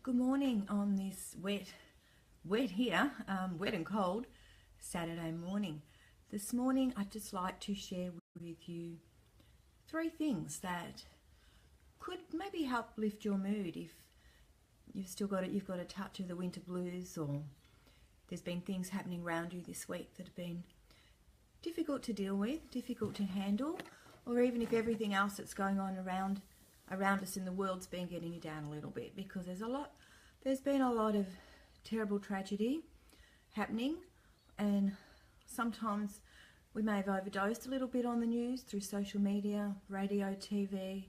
Good morning on this wet here, wet and cold Saturday morning. This morning I'd just like to share with you 3 things that could maybe help lift your mood if you've got a touch of the winter blues, or there's been things happening around you this week that have been difficult to deal with, difficult to handle, or even if everything else that's going on around us in the world's been getting you down a little bit, because there's been a lot of terrible tragedy happening, and sometimes we may have overdosed a little bit on the news through social media, radio, TV,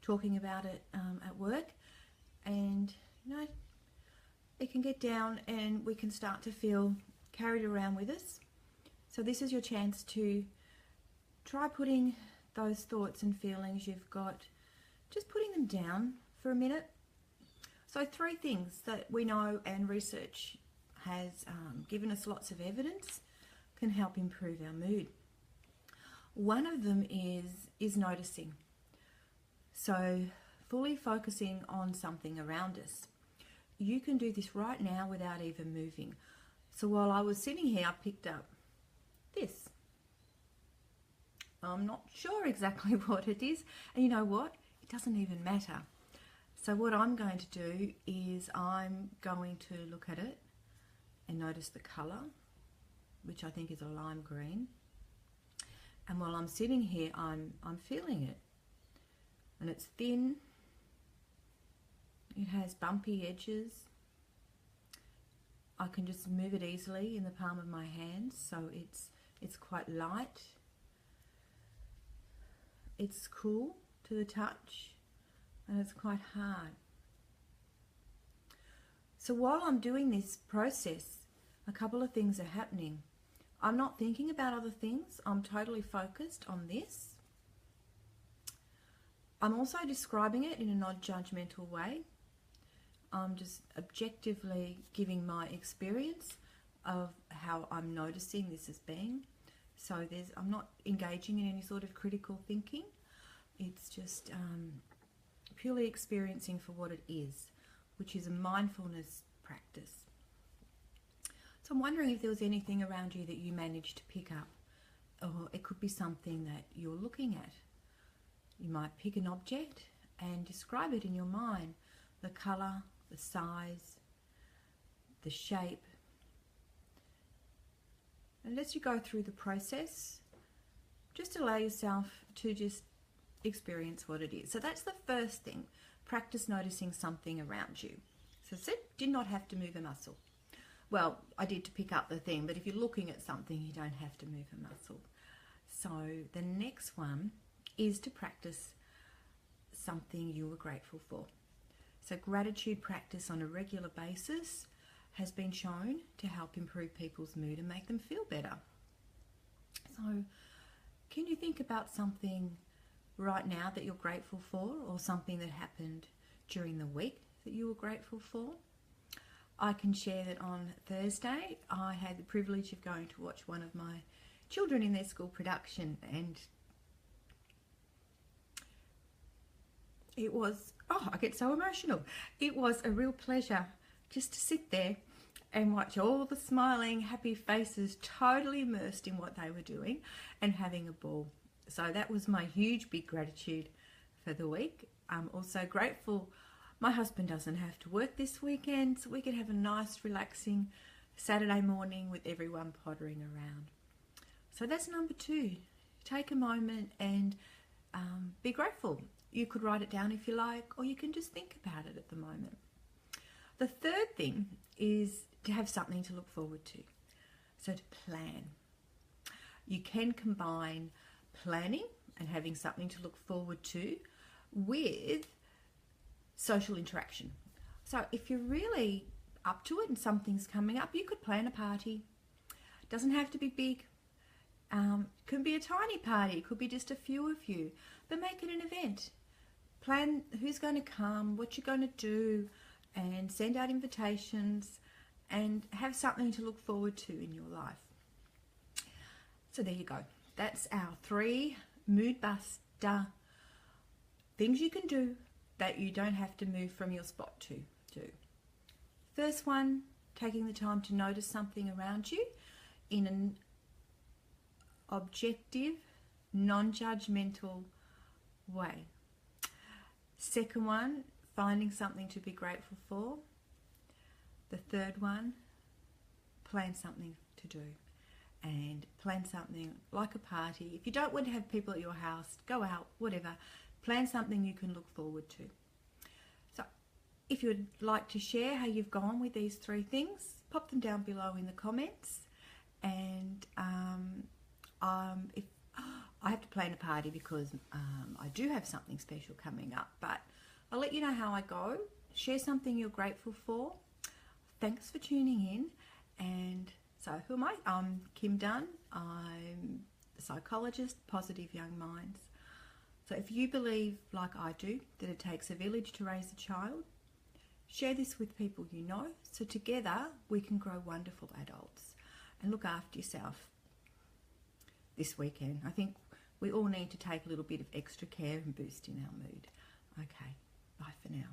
talking about it at work, and it can get down and we can start to feel carried around with us. So this is your chance to try putting those thoughts and feelings you've got, just putting them down for a minute. So 3 things that we know and research has given us lots of evidence can help improve our mood. One of them is noticing. So fully focusing on something around us. You can do this right now without even moving. So while I was sitting here, I picked up this. I'm not sure exactly what it is, and you know what? It doesn't even matter. So what I'm going to do is I'm going to look at it and notice the colour, which I think is a lime green. And while I'm sitting here, I'm feeling it. And it's thin. It has bumpy edges. I can just move it easily in the palm of my hand, so it's quite light. It's cool to the touch, and it's quite hard. So while I'm doing this process, a couple of things are happening. I'm not thinking about other things. I'm totally focused on this. I'm also describing it in a non-judgmental way. I'm just objectively giving my experience of how I'm noticing this as being. So I'm not engaging in any sort of critical thinking. It's just purely experiencing for what it is, which is a mindfulness practice. So I'm wondering if there was anything around you that you managed to pick up, or it could be something that you're looking at. You might pick an object and describe it in your mind, the colour, the size, the shape. And as you go through the process, just allow yourself to just experience what it is. So that's the first thing. Practice noticing something around you. So did not have to move a muscle. Well, I did to pick up the thing, but if you're looking at something, you don't have to move a muscle. So the next one is to practice something you were grateful for. So gratitude practice on a regular basis has been shown to help improve people's mood and make them feel better. So can you think about something right now that you're grateful for, or something that happened during the week that you were grateful for? I can share that on Thursday I had the privilege of going to watch one of my children in their school production, and it was, I get so emotional. It was a real pleasure just to sit there and watch all the smiling, happy faces, totally immersed in what they were doing and having a ball. So that was my huge, big gratitude for the week. I'm also grateful my husband doesn't have to work this weekend, so we can have a nice, relaxing Saturday morning with everyone pottering around. So that's number 2. Take a moment and be grateful. You could write it down if you like, or you can just think about it at the moment. The third thing is to have something to look forward to. So to plan. You can combine planning and having something to look forward to with social interaction. So if you're really up to it and something's coming up, you could plan a party. It doesn't have to be big. It could be a tiny party. It could be just a few of you, but make it an event. Plan who's going to come, what you're going to do, and send out invitations and have something to look forward to in your life. So there you go. That's our 3 mood buster things you can do that you don't have to move from your spot to do. First one, taking the time to notice something around you in an objective, non-judgmental way. Second one, finding something to be grateful for. The third one, plan something to do. And plan something like a party. If you don't want to have people at your house, go out, whatever. Plan something you can look forward to. So if you would like to share how you've gone with these 3 things, pop them down below in the comments. And if I have to plan a party because I do have something special coming up, but I'll let you know how I go. Share something you're grateful for. Thanks for tuning in. And so who am I? I'm Kim Dunn. I'm a psychologist, Positive Young Minds. So if you believe, like I do, that it takes a village to raise a child, share this with people you know, so together we can grow wonderful adults and look after yourself this weekend. I think we all need to take a little bit of extra care and boost in our mood. Okay, bye for now.